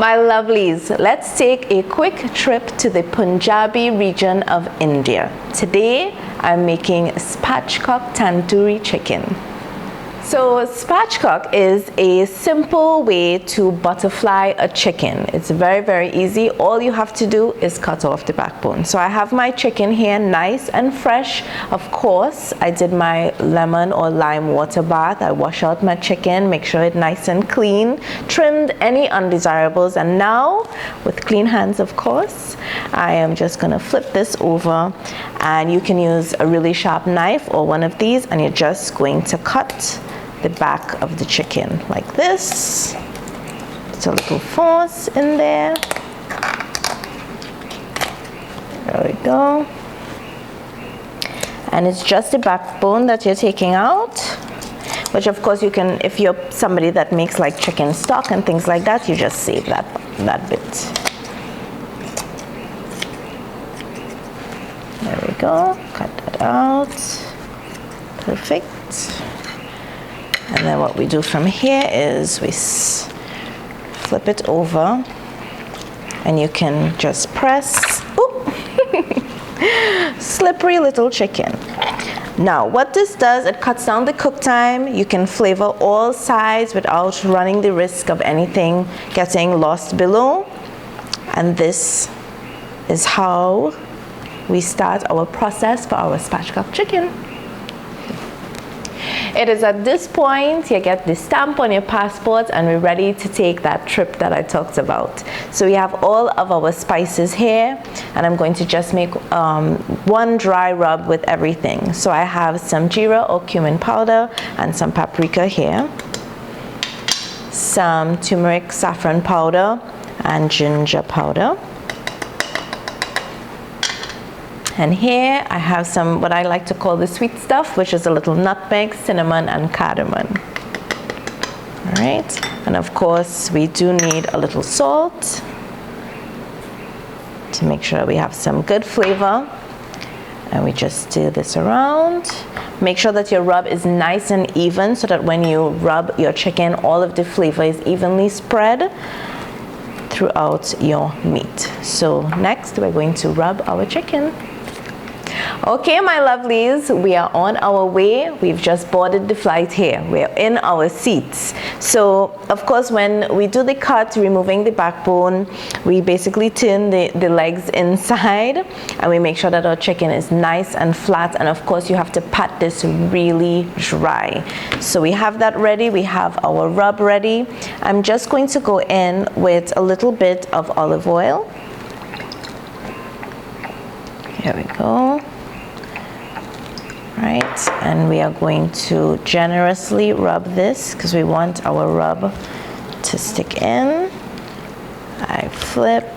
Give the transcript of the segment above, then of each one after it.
My lovelies, let's take a quick trip to the Punjabi region of India. Today, I'm making spatchcock tandoori chicken. So spatchcock is a simple way to butterfly a chicken. It's very, very easy. All you have to do is cut off the backbone. So I have my chicken here nice and fresh. Of course, I did my lemon or lime water bath. I wash out my chicken, make sure it's nice and clean, trimmed any undesirables, and now with clean hands, of course, I am just gonna flip this over, and you can use a really sharp knife or one of these, and you're just going to cut the back of the chicken like this. It's a little force in there. There we go. And it's just the backbone that you're taking out, which of course you can, if you're somebody that makes like chicken stock and things like that, you just save that bit. There we go. Cut that out. Perfect. And then what we do from here is we flip it over, and you can just press. Oop. Slippery little chicken. Now what this does, it cuts down the cook time. You can flavor all sides without running the risk of anything getting lost below. And this is how we start our process for our spatchcock chicken. It is at this point you get the stamp on your passport, and we're ready to take that trip that I talked about. So we have all of our spices here, and I'm going to just make one dry rub with everything. So I have some jeera or cumin powder and some paprika here, some turmeric saffron powder and ginger powder. And here I have some, what I like to call the sweet stuff, which is a little nutmeg, cinnamon, and cardamom. All right, and of course we do need a little salt to make sure we have some good flavor. And we just stir this around. Make sure that your rub is nice and even, so that when you rub your chicken, all of the flavor is evenly spread throughout your meat. So next we're going to rub our chicken. Okay, my lovelies, we are on our way. We've just boarded the flight here. We're in our seats. So, of course, when we do the cut, removing the backbone, we basically turn the legs inside, and we make sure that our chicken is nice and flat. And of course, you have to pat this really dry. So we have that ready. We have our rub ready. I'm just going to go in with a little bit of olive oil. Here we go. Right, and we are going to generously rub this because we want our rub to stick in. I flip.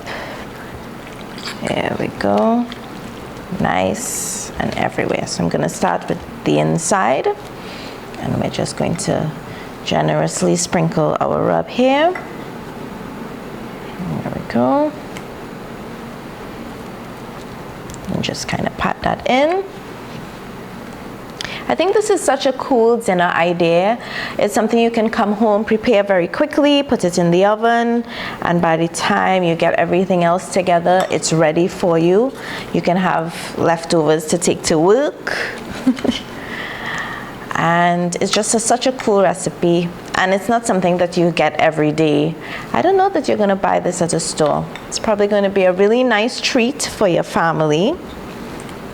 There we go. Nice and everywhere. So I'm going to start with the inside, and we're just going to generously sprinkle our rub here. There we go. And just kind of pat that in. I think this is such a cool dinner idea. It's something you can come home, prepare very quickly, put it in the oven, and by the time you get everything else together, it's ready for you. You can have leftovers to take to work. And it's just such a cool recipe, and it's not something that you get every day. I don't know that you're going to buy this at a store. It's probably going to be a really nice treat for your family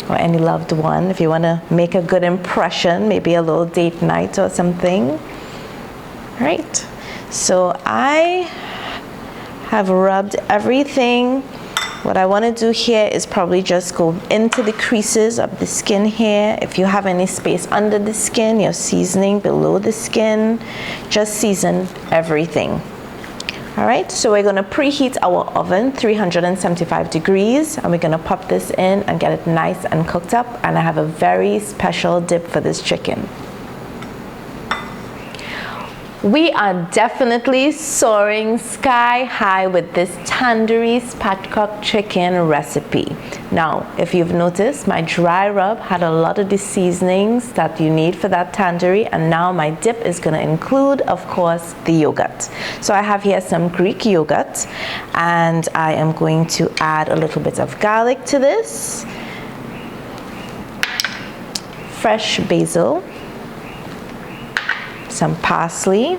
or any loved one if you want to make a good impression, maybe a little date night or something. Right, so I have rubbed everything. What I want to do here is probably just go into the creases of the skin here. If you have any space under the skin, your seasoning below the skin, just season everything. All right, so we're going to preheat our oven 375 degrees, and we're going to pop this in and get it nice and cooked up. And I have a very special dip for this chicken. We are definitely soaring sky high with this tandoori spatchcock chicken recipe. Now, if you've noticed, my dry rub had a lot of the seasonings that you need for that tandoori, and now my dip is going to include, of course, the yogurt. So I have here some Greek yogurt, and I am going to add a little bit of garlic to this, fresh basil, some parsley,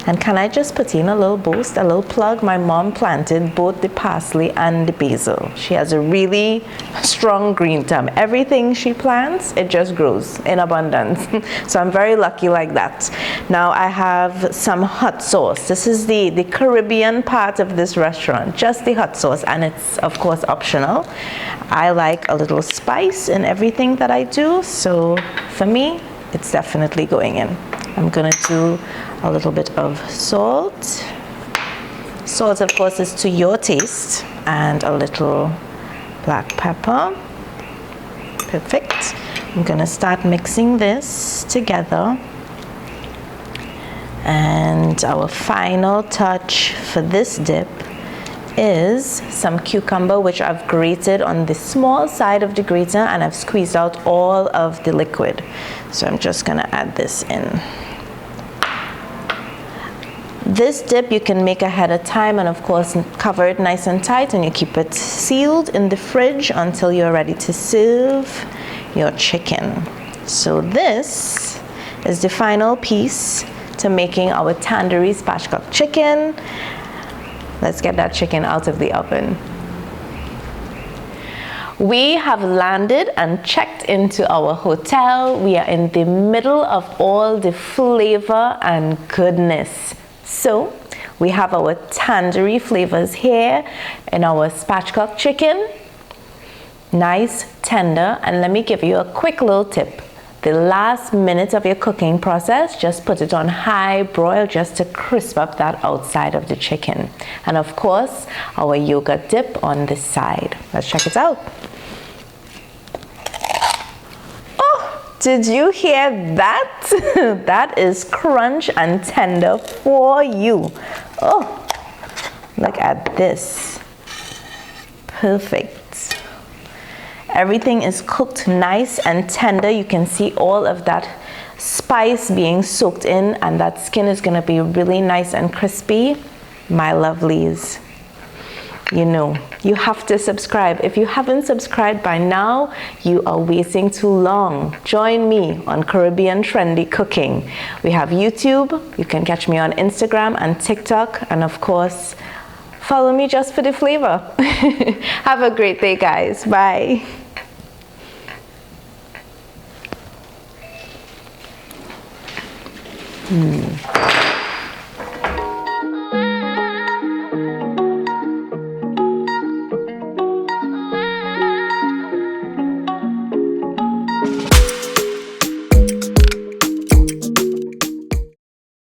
and can I just put in a little boost, a little plug? My mom planted both the parsley and the basil. She has a really strong green thumb. Everything she plants, it just grows in abundance. So I'm very lucky like that. Now I have some hot sauce. This is the Caribbean part of this restaurant, just the hot sauce, and it's of course optional. I like a little spice in everything that I do, so for me, it's definitely going in. I'm gonna do a little bit of salt. Salt, of course, is to your taste, and a little black pepper. Perfect. I'm gonna start mixing this together. And our final touch for this dip is some cucumber, which I've grated on the small side of the grater, and I've squeezed out all of the liquid. So I'm just gonna add this in. This dip you can make ahead of time, and of course cover it nice and tight, and you keep it sealed in the fridge until you're ready to serve your chicken. So this is the final piece to making our tandoori spatchcock chicken. Let's get that chicken out of the oven. We have landed and checked into our hotel. We are in the middle of all the flavor and goodness. So we have our tandoori flavors here in our spatchcock chicken. Nice, tender, and let me give you a quick little tip. The last minute of your cooking process, just put it on high broil just to crisp up that outside of the chicken. And of course, our yogurt dip on this side. Let's check it out. Did you hear that? That is crunch and tender for you. Oh, look at this. Perfect. Everything is cooked nice and tender. You can see all of that spice being soaked in, and that skin is going to be really nice and crispy. My lovelies, you know, you have to subscribe. If you haven't subscribed by now, you are waiting too long. Join me on Caribbean Trendy Cooking. We have YouTube. You can catch me on Instagram and TikTok, and of course, follow me just for the flavor. Have a great day, guys. Bye.